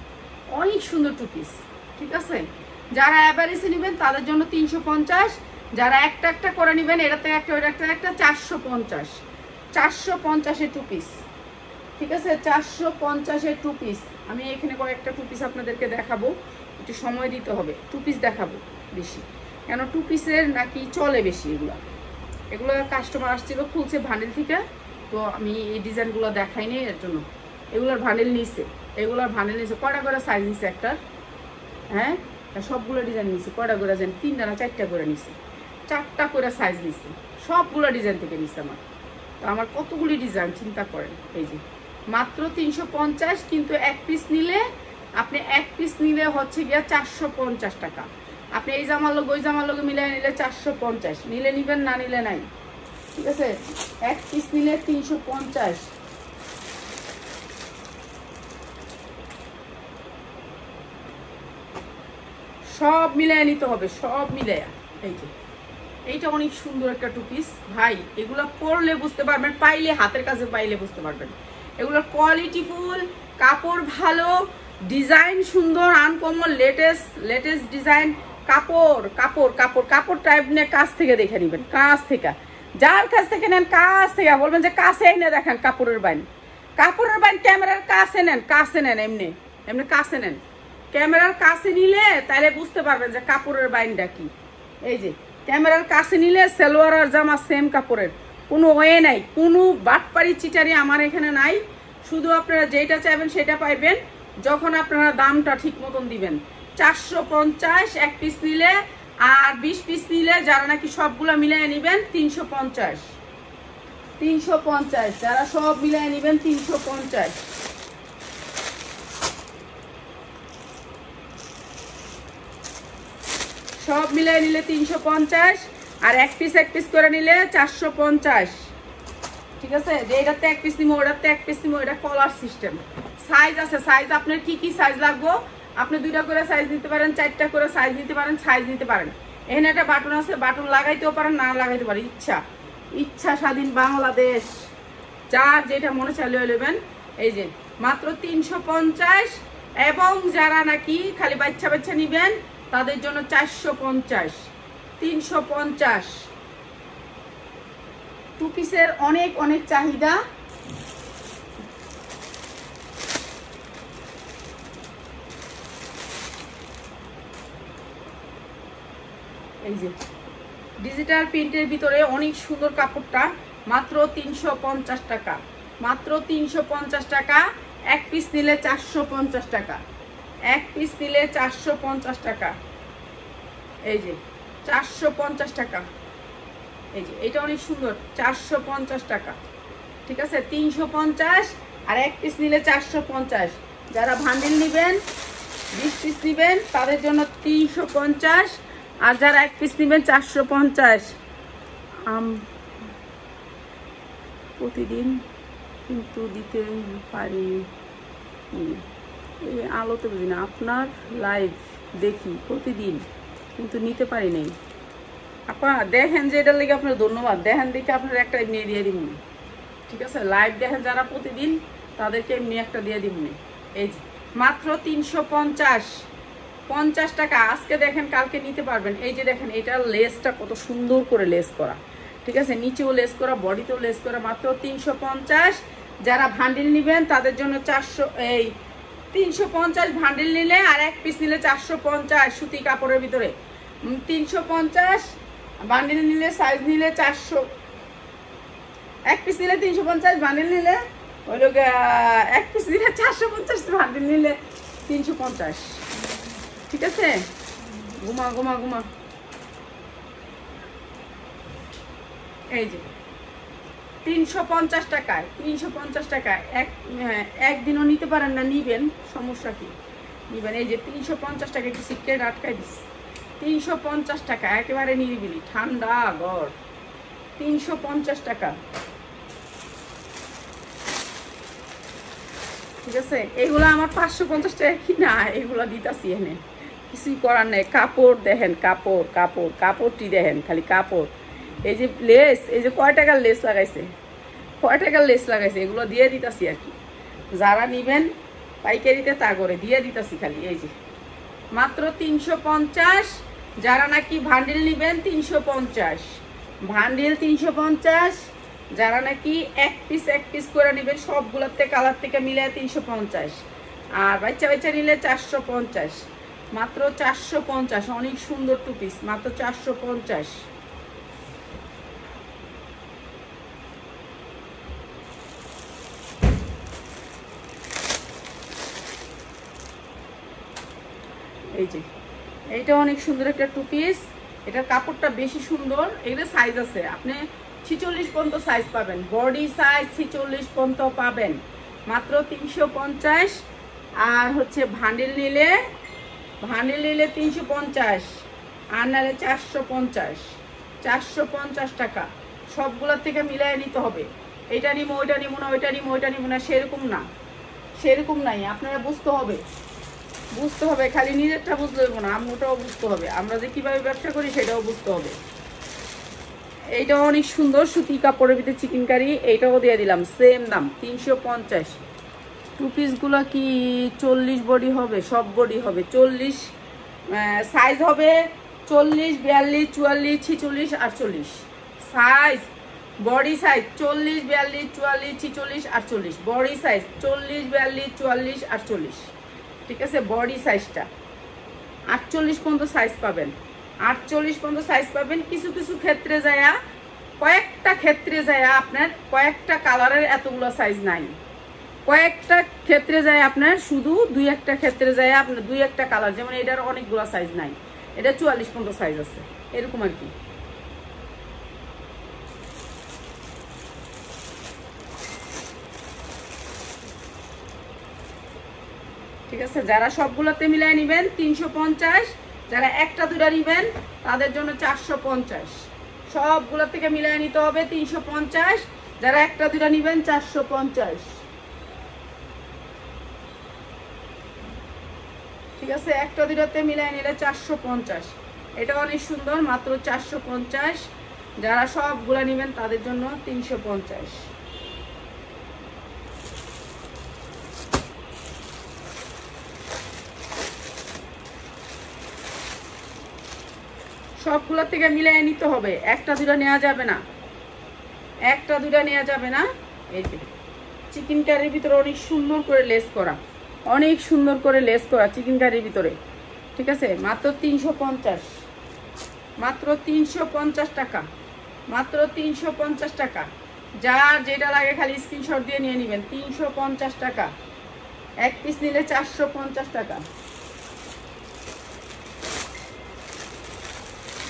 অনেক সুন্দর 2 পিস, ঠিক আছে। যারা অ্যাভারেজে নেবেন তাদের জন্য 350, যারা একটা একটা করে নেবেন, এটাতে একটা ওইটা একটা 450, 450-এর 2 পিস, ঠিক আছে। 450-এর 2 পিস। আমি এখানে কয়েকটা 2 পিস আপনাদেরকে দেখাবো, একটু সময় দিতে হবে। 2 পিস দেখাবো বেশি, কেন 2 পিসের নাকি চলে বেশি। এগুলো কাস্টমার আসছিল, খুলছে ভান্ডেল থেকে, তো আমি এই ডিজাইনগুলো দেখাইনি এর জন্য। এগুলোর ভান্ডেল নিছে, কয়টা করে সাইজ নিছে একটা, হ্যাঁ সবগুলো ডিজাইন নিছে। কয়টা করে ডিজাইন, 3টা না 4টা করে নিছে, 4টা করে সাইজ নিছে, সবগুলো ডিজাইন থেকে নিছে আমার। তো আমার কতগুলি ডিজাইন চিন্তা করেন। এই যে মাত্র 350, কিন্তু 1 পিস নিলে, আপনি 1 পিস নিলে হচ্ছে গিয়া 450 টাকা। আপনি এই জামার লোক ওই জামার লোক মিলিয়ে নিলে 450, নিলে নিবেন, না নিলে নাই, ঠিক আছে। 1 পিস নিলে 350। সব মিলাই নিতে হবে, সব মিলাই। এই যে এইটা অনেক সুন্দর একটা 2 পিস ভাই। এগুলো পরলে বুঝতে পারবেন, পাইলে হাতের কাছে পাইলে বুঝতে পারবেন। এগুলোর কোয়ালিটি ফুল, কাপড় ভালো, ডিজাইন সুন্দর, আনকমন, লেটেস্ট ডিজাইন। কাপড় টাইপ নিয়ে কাছ থেকে দেখে নেবেন, কাছ থেকে, যার কাছ থেকে নেন কাছ থেকে বলবেন যে কাছে এনে দেখেন কাপড়ের বাইন, ক্যামেরার কাছে নেন, এমনি কাছে নেন। ক্যামেরার কাছে নিলে তাহলে বুঝতে পারবেন যে কাপড়ের বাইনটা কি। এই যে ক্যামেরার কাছে নিলে সালোয়ার আর জামা সেম কাপড়ের, কোনো ওয়ে নাই, কোনো বাটপাড়ি চিটারি আমার এখানে নাই। শুধু আপনারা যেটা চাইবেন সেটা পাইবেন, যখন আপনারা দামটা ঠিক মতন দিবেন। 450 এক পিস নিলে, আর 20 পিস নিলে যারা নাকি সবগুলো মিলিয়ে নেবেন 350, 350 যারা সব মিলিয়ে নেবেন 350। সব মিলিয়ে নিলে 350, আর এক পিস করে নিলে 450। ঠিক আছে, যে এটাতে এক পিস নিবো, ওটাতে এক পিস নিবো, এটা কলার সিস্টেম। সাইজ আছে, সাইজ আপনার কি কি সাইজ লাগবে, আপনি 2টা করে সাইজ নিতে পারেন, 4টা করে সাইজ নিতে পারেন, সাইজ নিতে পারেন। এখানে একটা বাটন আছে, বাটন লাগাইতেও পারেন, না লাগাইতে পারেন, ইচ্ছা স্বাধীন বাংলাদেশ, যার যেটা মনে চালিয়ে নেবেন। এই যে মাত্র 350, এবং যারা নাকি খালি বাচ্চা নিবেন তাদের জন্য 450, 350। 2 পিসের অনেক অনেক চাহিদা। এই যে ডিজিটাল প্রিন্টের ভিতরে অনেক সুন্দর কাপড়টা, মাত্র 350 টাকা, মাত্র 350 টাকা। এক পিস নিলে 450 টাকা, এক পিস নিলে 450 টাকা। এই যে 450 টাকা। এই যে এটা অনেক সুন্দর, 450 টাকা। ঠিক আছে, 350, আর এক পিস নিলে 450। যারা ভান্ডিল নেবেন, 20 পিস নেবেন তাদের জন্য 350, আর যারা এক পিস নেবেন 450। প্রতিদিন কিন্তু দিতে পারি, এই আলোতে বুঝি না, আপনার লাইভ দেখি প্রতিদিন কিন্তু নিতে পারি নাই। আপনারা দেখেন যে এটার লেগে আপনার ধন্যবাদ, দেখেন দেখে আপনার একটা এমনি দিয়ে দিব। ঠিক আছে, লাইভ দেখেন যারা প্রতিদিন, তাদেরকে এমনি একটা দিয়ে দিব। এই যে মাত্র 350, 50 টাকা। আজকে দেখেন, কালকে নিতে পারবেন। এই যে দেখেন, এটার লেসটা কত সুন্দর করে লেস করা। ঠিক আছে, নিচেও লেস করা, বডিতেও লেস করা, মাত্র 350। যারা ভান্ডিল নেবেন তাদের জন্য 400, এই 350 ভান্ডিল নিলে, আর এক পিস নিলে 450 সুতি কাপড়ের ভিতরে। 350 বান্ডিল নিলে, সাইজ নিলে 400, এক পিস নিলে 350, বান্ডিল নিলে ওই লোক এক পিস নিলে 450, বান্ডিল নিলে 350। ঠিক আছে, ঘুমা ঘুমা ঘুমা। এই যে 350 টাকায়, 350 টাকায় একদিনও নিতে পারেন না, নিবেন, সমস্যা কি নিবেন। এই যে 350 টাকা, একটু সিটকেট আটকাই দিস। 350 টাকা, একেবারে নিরিবিলি, ঠান্ডা ঘর, 350 টাকা। ঠিক আছে, এগুলো আমার 550 টাকা কিনা, এগুলো দিতাছি এনে, কিছুই করার নেই। কাপড় দেখেন, কাপড় কাপড় কাপড়টি দেখেন, খালি কাপড়। এই যে লেস, এই যে কয় টাকার লেস লাগাইছে, কয় টাকার লেস লাগাইছে, এগুলো দিয়ে দিতাছি আর কি। যারা নিবেন পাইকারিতে তা করে দিয়ে দিতাছি খালি। এই যে মাত্র 350। যারা নাকি ভান্ডিল নিবেন 350, ভান্ডিল 350। যারা নাকি এক পিস করে নেবেন, সবগুলোতে কালার থেকে মিলে 350, আর বাচ্চা নিলে 450, মাত্র 450। অনেক সুন্দর 2 পিস, মাত্র 450। এই যে এইটা অনেক সুন্দর একটা 2 পিস, এটার কাপড়টা বেশি সুন্দর। এগুলো সাইজ আছে, আপনি 46 পর্যন্ত সাইজ পাবেন, বডি সাইজ 46 পর্যন্ত পাবেন, মাত্র 350। আর হচ্ছে ভান্ডিল নিলে 350, আর নাহলে 450, 450 টাকা। সবগুলোর থেকে মিলাই নিতে হবে, এটা নিবো ওইটা নিবো না, ওইটা নিবো ওইটা নিবো না, সেরকম না, সেরকম নাই। আপনারা বুঝতে হবে, বুঝতে হবে, খালি নিজেরটা বুঝতে হবে না, আমরাটাও বুঝতে হবে, আমরা যে কিভাবে ব্যবসা করি সেটাও বুঝতে হবে। এইটাও অনেক সুন্দর সুতি কাপড়ের ভিতরে চিকেন কারি, এইটাও দিয়ে দিলাম সেম দাম 350। 2 পিসগুলো কি 40 বডি হবে, সব বডি হবে 40, সাইজ হবে 40, 42, 44, 46, 48 size. Body size 40, 42, 44, 46, 48, body size 40, 42, 44, 48। ঠিক আছে, বডি সাইজটা 48 পর্যন্ত সাইজ পাবেন, 48 পর্যন্ত সাইজ পাবেন। কিছু কিছু ক্ষেত্রে যায়, কয়েকটা ক্ষেত্রে যায় আপনার কয়েকটা কালারের এতগুলো সাইজ নাই, কয়েকটা ক্ষেত্রে যায় আপনার শুধু 2-1টা ক্ষেত্রে যায় আপনার 2-1টা কালার, যেমন এটার অনেকগুলো সাইজ নাই, এটা 44 পর্যন্ত সাইজ আছে, এরকম আর কি। ঠিক আছে, যারা সবগুলোতে মিলাই নেবেন 350, যারা একটা দুটা নেবেন তাদের জন্য 450। সবগুলো থেকে মিলাই নিতে হবে 350, যারা একটা দুটা নেবেন 450। ঠিক আছে, একটা দুটাতে মিলাই নিলে 450। এটা অনেক সুন্দর, মাত্র 450। যারা সবগুলা নেবেন তাদের জন্য 350। সবগুলো থেকে মিলাই নিতে হবে, একটা দুটা নেওয়া যাবে না, একটা দুটা নেওয়া যাবে না। এই যে চিকেন কারির ভিতরে অনেক সুন্দর করে লেস করা, অনেক সুন্দর করে লেস করা চিকেন কারির ভিতরে। ঠিক আছে, মাত্র 350, মাত্র 350 টাকা, মাত্র 350 টাকা। যার যেটা লাগে খালি স্ক্রিনশট দিয়ে নিয়ে নেবেন। 350 টাকা, এক পিস নিলে 450 টাকা।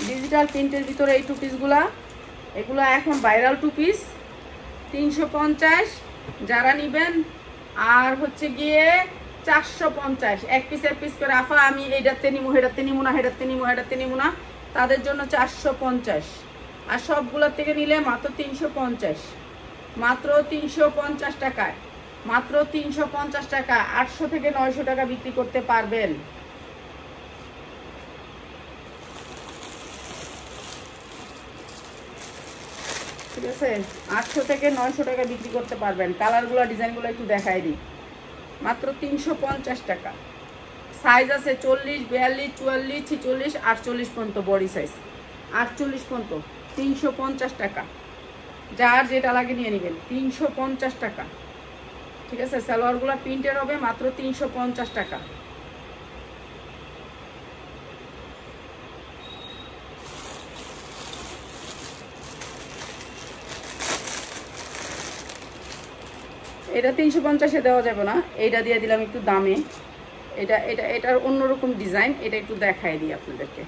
ডিজিটাল প্রিন্টের ভিতরে এই টু পিসগুলা, এগুলো এখন ভাইরাল টু পিস, 350 যারা নেবেন। আর হচ্ছে গিয়ে 450, এক পিস করে। আফা আমি এইটাতে নিবো, হেটাতে নিবো না, হেটাতে নিবো, হেটাতে নিবো না, তাদের জন্য 450। আর সবগুলোর থেকে নিলে মাত্র 350, মাত্র 350 টাকায়, মাত্র 350 টাকা। 800 থেকে 900 টাকা বিক্রি করতে পারবেন। ঠিক আছে, 800 থেকে 900 টাকা বিক্রি করতে পারবেন। কালারগুলো ডিজাইনগুলো একটু দেখাই দিই। মাত্র 350 টাকা। সাইজ আছে 40, 42, 44, 46, 48 পর্যন্ত বডি সাইজ, 48 পর্যন্ত। 350 টাকা, যার যেটা লাগে নিয়ে নেবেন। 350 টাকা। ঠিক আছে, সালোয়ারগুলো প্রিন্টের হবে, মাত্র 350 টাকা। এটা 350-এ দেওয়া যাবে না, এইটা দিয়ে দিলাম একটু দামে। এটার অন্যরকম ডিজাইন, এটা একটু দেখাই দিই আপনাদেরকে।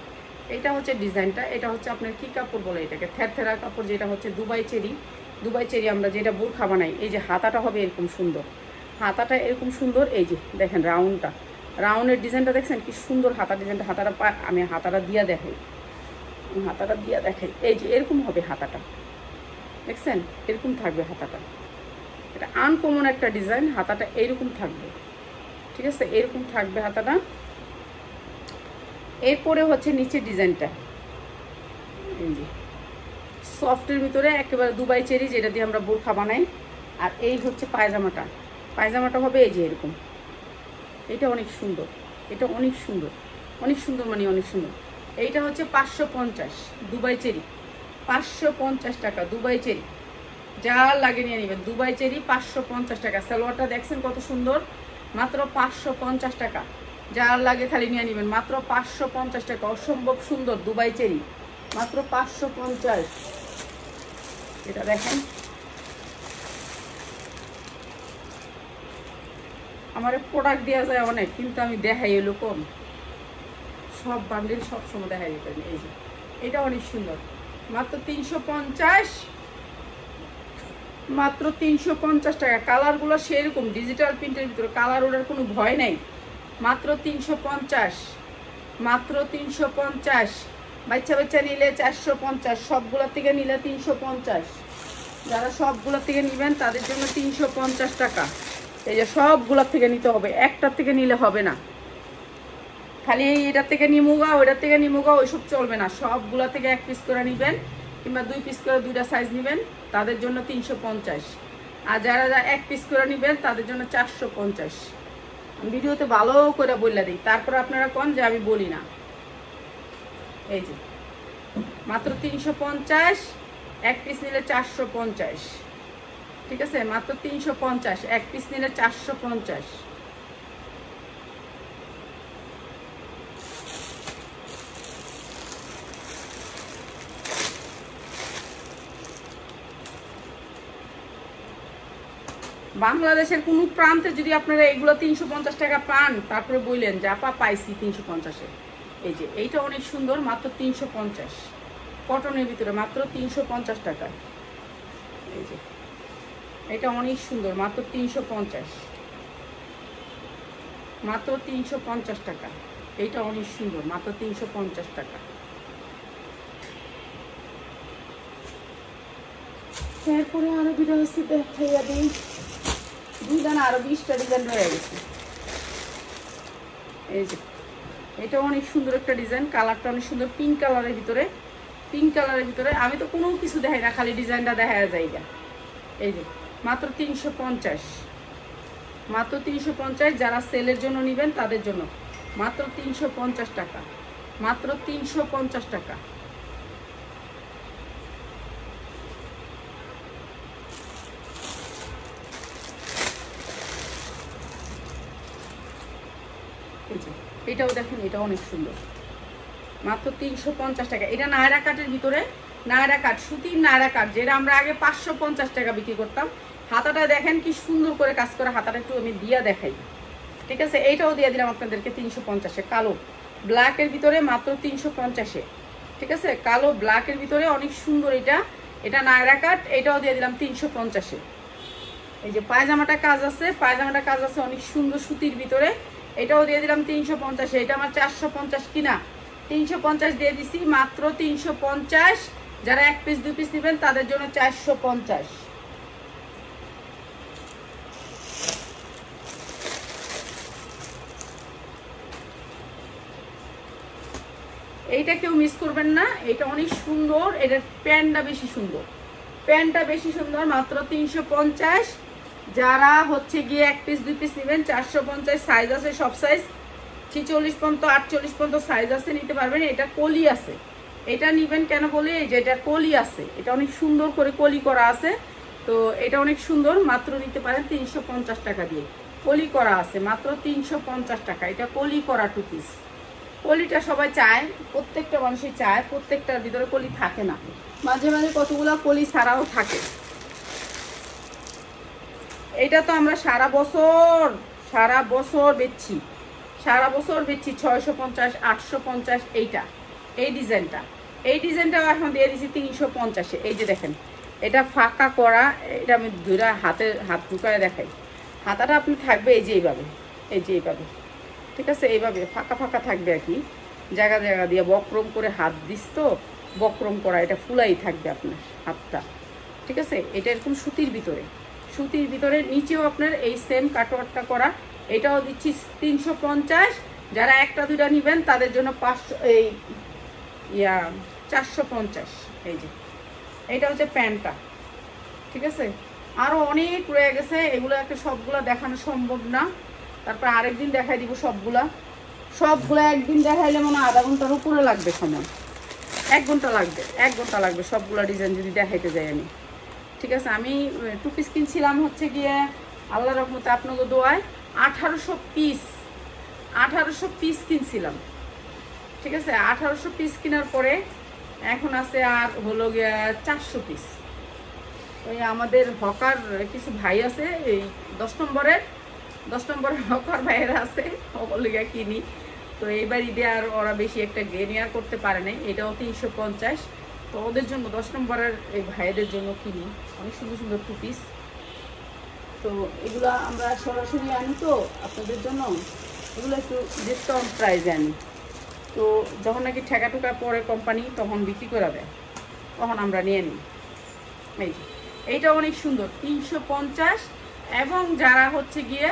এটা হচ্ছে ডিজাইনটা, এটা হচ্ছে আপনার কি কাপড় বলে এটাকে, থ্যারথেরা কাপড়, যেটা হচ্ছে দুবাই চেরি। দুবাই চেরি আমরা যেটা বোরখা বানাই। এই যে হাতাটা হবে এরকম সুন্দর, হাতাটা এরকম সুন্দর। এই যে দেখেন রাউন্ডটা, রাউন্ডের ডিজাইনটা দেখছেন কি সুন্দর হাতা ডিজাইনটা। হাতাটা আমি হাতাটা দিয়া দেখাই, হাতাটা দিয়া দেখাই। এই যে এরকম হবে হাতাটা, দেখছেন এরকম থাকবে হাতাটা। এটা আনকমন একটা ডিজাইন, হাতাটা এইরকম থাকবে। ঠিক আছে, এরকম থাকবে হাতাটা। এরপরে হচ্ছে নিচের ডিজাইনটা, এই যে সফটের ভিতরে একেবারে দুবাই চেরি, যেটা দিয়ে আমরা বোরখা বানাই। আর এই হচ্ছে পায়জামাটা, পায়জামাটা হবে এই যে এরকম। এটা অনেক সুন্দর, এটা অনেক সুন্দর, অনেক সুন্দর, মানে অনেক সুন্দর। এইটা হচ্ছে 550 দুবাই চেরি, 550 টাকা দুবাই চেরি। যা লাগে নিয়ে নেবেন। দুবাই চেরি 550 টাকা। সালোয়ারটা দেখছেন কত সুন্দর, মাত্র 550 টাকা। যার লাগে খালি নিয়ে নেবেন, মাত্র 550 টাকা। অসম্ভব সুন্দর দুবাই চেরি, মাত্র 550। এটা দেখেন, আমার প্রোডাক্ট দেওয়া যায় অনেক, কিন্তু আমি দেখাই এলো কম। সব বান্ডিল সবসময় দেখাই যেতেন। এই যে এটা অনেক সুন্দর, মাত্র 350, মাত্র 350 টাকা। কালারগুলো সেরকম ডিজিটাল প্রিন্টের ভিতরে, কালার ওটার কোনো ভয় নাই। মাত্র 350, মাত্র 350। বাচ্চা বাচ্চা নিলে 450, সবগুলোর থেকে নিলে 350। যারা সবগুলোর থেকে নেবেন তাদের জন্য 350 টাকা। এই যে সবগুলোর থেকে নিতে হবে, একটার থেকে নিলে হবে না। খালি এটার থেকে নিমুগা, ওইটার থেকে নিমুগা, ওইসব চলবে না। সবগুলো থেকে এক পিস করে নেবেন, কিংবা 2 পিস করে 2টা সাইজ নেবেন, তাদের জন্য 350। আর যারা এক পিস করে নেবেন তাদের জন্য 450। ভিডিওতে ভালো করে বলে দিই, তারপর আপনারা কোন যে আমি বলি না। এই যে মাত্র 350, এক পিস নিলে 450। ঠিক আছে, মাত্র 350, এক পিস নিলে 450। বাংলাদেশের কোনো প্রান্তে যদি আপনারা এগুলো 350 টাকা পান, তারপরে বললেন যে আপা পাইছি 350-এ। এই যে এইটা অনেক সুন্দর, মাত্র 350, কটনের ভিতরে মাত্র 350 টাকা। এই যে এটা অনেক সুন্দর, মাত্র 350, মাত্র 350 টাকা। এইটা অনেক সুন্দর, মাত্র 350 টাকা। এরপরে আরো দুটো হচ্ছে দেখাইয়া দিই, দুই দানা আরো 20টা ডিজাইন রয়ে গেছে। এই যে এটা অনেক সুন্দর একটা ডিজাইন, কালারটা অনেক সুন্দর, পিঙ্ক কালারের ভিতরে, পিঙ্ক কালারের ভিতরে। আমি তো কোনো কিছু দেখাই না, খালি ডিজাইনটা দেখা যায়। এই যে মাত্র 350, মাত্র 350। যারা সেলের জন্য নেবেন তাদের জন্য মাত্র 350 টাকা, মাত্র 350 টাকা। এটাও দেখেন, এটা অনেক সুন্দর, মাত্র 350 টাকা। এটা নায়রা কাটের ভিতরে, নায়রা কাট, সুতির নায়রা কাট, যেটা আমরা আগে 550 টাকা বিক্রি করতাম। হাতাটা দেখেন কি সুন্দর করে কাজ করে, হাতাটা একটু আমি দিয়া দেখাই। ঠিক আছে, এইটাও দিয়ে দিলাম আপনাদেরকে 350-এ, কালো ব্ল্যাকের ভিতরে মাত্র 350-এ। ঠিক আছে, কালো ব্ল্যাকের ভিতরে অনেক সুন্দর। এটা নায়রা কাট, এটাও দিয়ে দিলাম 350-এ। এই যে পায়জামাটা কাজ আছে, পায়জামাটা কাজ আছে অনেক সুন্দর সুতির ভিতরে, এটাও দিয়ে দিলাম 350-এ। এটা আমার 450 কিনা, 350 দিয়ে দিছি, মাত্র 350। যারা 1 পিস 2 পিস নেবেন তাদের জন্য 450। এইটা কেউ মিস করবেন না, এটা অনেক সুন্দর। এটার প্যান্টটা বেশি সুন্দর, প্যান্টটা বেশি সুন্দর, মাত্র 350। যারা হচ্ছে গিয়ে 1 পিস 2 পিস নেবেন 450। সাইজ আছে সব সাইজ, 46 পর্যন্ত 48 পর্যন্ত সাইজ আছে, নিতে পারবেন। এটা কলি আছে, এটা নেবেন কেন বলি, এই যে এটা কলি আছে, এটা অনেক সুন্দর করে কলি করা আছে। তো এটা অনেক সুন্দর, মাত্র নিতে পারেন 350 টাকা দিয়ে। কলি করা আছে, মাত্র 350 টাকা। এটা কলি করা 2 পিস। কলিটা সবাই চায়, প্রত্যেকটা মানুষই চায়, প্রত্যেকটার ভিতরে কলি থাকে না, মাঝে মাঝে কতগুলো কলি ছাড়াও থাকে। এটা তো আমরা সারা বছর বেচছি, সারা বছর বেচছি 650, 850। এই ডিজাইনটাও এখন দিয়ে দিচ্ছি 350-এ। এই যে দেখেন, এটা ফাঁকা করা, এটা আমি হাত ঢুকায় দেখাই। হাতাটা আপনি থাকবে এই যে এইভাবে, এই যে এইভাবে, ঠিক আছে, এইভাবে ফাঁকা ফাঁকা থাকবে আর কি, জায়গা জায়গা দিয়ে বক্রম করে হাত দিস, তো বক্রম করা, এটা ফুলাই থাকবে আপনার হাতটা। ঠিক আছে, এটা এরকম সুতির ভিতরে, সুতির ভিতরে নিচেও আপনার এই সেম কাটওয়ার্কটা করা। এটাও দিচ্ছি 350। যারা 1টা 2টা নেবেন তাদের জন্য 450। এই যে এটা হচ্ছে প্যান্টটা। ঠিক আছে, আরো অনেক রয়ে গেছে, এগুলো একটা সবগুলা দেখানো সম্ভব না, তারপর আরেকদিন দেখাই দিব। সবগুলা একদিন দেখাইলে মনে আধা ঘন্টার উপরে লাগবে সময়, 1 ঘন্টা লাগবে, 1 ঘন্টা লাগবে সবগুলা ডিজাইন যদি দেখাইতে যাই আমি। ঠিক আছে, আমি 2 পিস কিনছিলাম হচ্ছে গিয়ে আল্লাহর রহমতে আপনাকে দোয়ায় 1800 পিস কিনছিলাম। ঠিক আছে, 1800 পিস কেনার পরে এখন আছে আর হলো গিয়া 400 পিস। ওই আমাদের হকার কিছু ভাই আছে, এই 10 নম্বরের হকার ভাইয়েরা আছে, ওগুলো গিয়া কিনি। তো এইবার ঈদে আর ওরা বেশি একটা গেনিয়ার করতে পারে নাই, এটাও 350। তো ওদের জন্য 10 নম্বরের এই ভাইদের জন্য কিনি অনেক সুন্দর সুন্দর 2 পিস। তো এগুলো আমরা সরাসরি আনি, তো আপনাদের জন্য এগুলো একটু ডিসকাউন্ট প্রাইসে আনি। তো যখন নাকি ঠেকা টুকা পরে কোম্পানি তখন বিক্রি করে দেয়, তখন আমরা নিয়ে নিই। এইটা অনেক সুন্দর, 350। এবং যারা হচ্ছে গিয়ে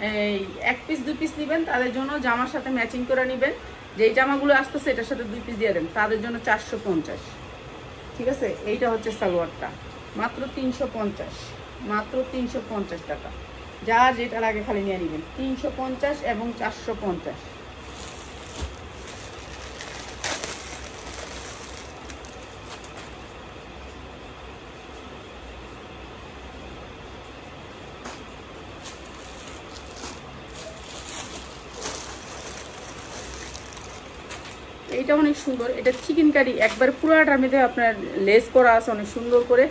এই 1 পিস 2 পিস নেবেন তাদের জন্য জামার সাথে ম্যাচিং করে নেবেন, যেই জামাগুলো আসতেছে এটার সাথে 2 পিস দিয়ে দেন, তাদের জন্য 450। ঠিক আছে, এইটা হচ্ছে সালোয়ারটা, মাত্র 350, মাত্র 350 টাকা। যা যেটা লাগে খালি নিয়ে নেবেন, 350 এবং 450। এইটা অনেক সুন্দর, এটা চিকেন কারি একবার পুরাটার মধ্যে আপনার লেস করা আছে অনেক সুন্দর করে।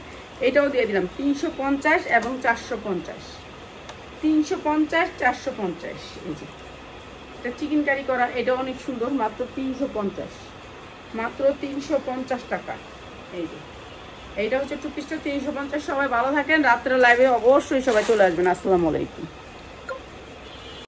এটাও দিয়ে দিলাম 350 এবং 450। 350 450। এই যে এটা চিকেন কারি করা, এটা অনেক সুন্দর, মাত্র 350, মাত্র 350 টাকা। এই যে এইটা হচ্ছে টু পিসটা 350। সবাই ভালো থাকেন, রাত্রে লাইভে অবশ্যই সবাই চলে আসবেন। আসসালামু আলাইকুম।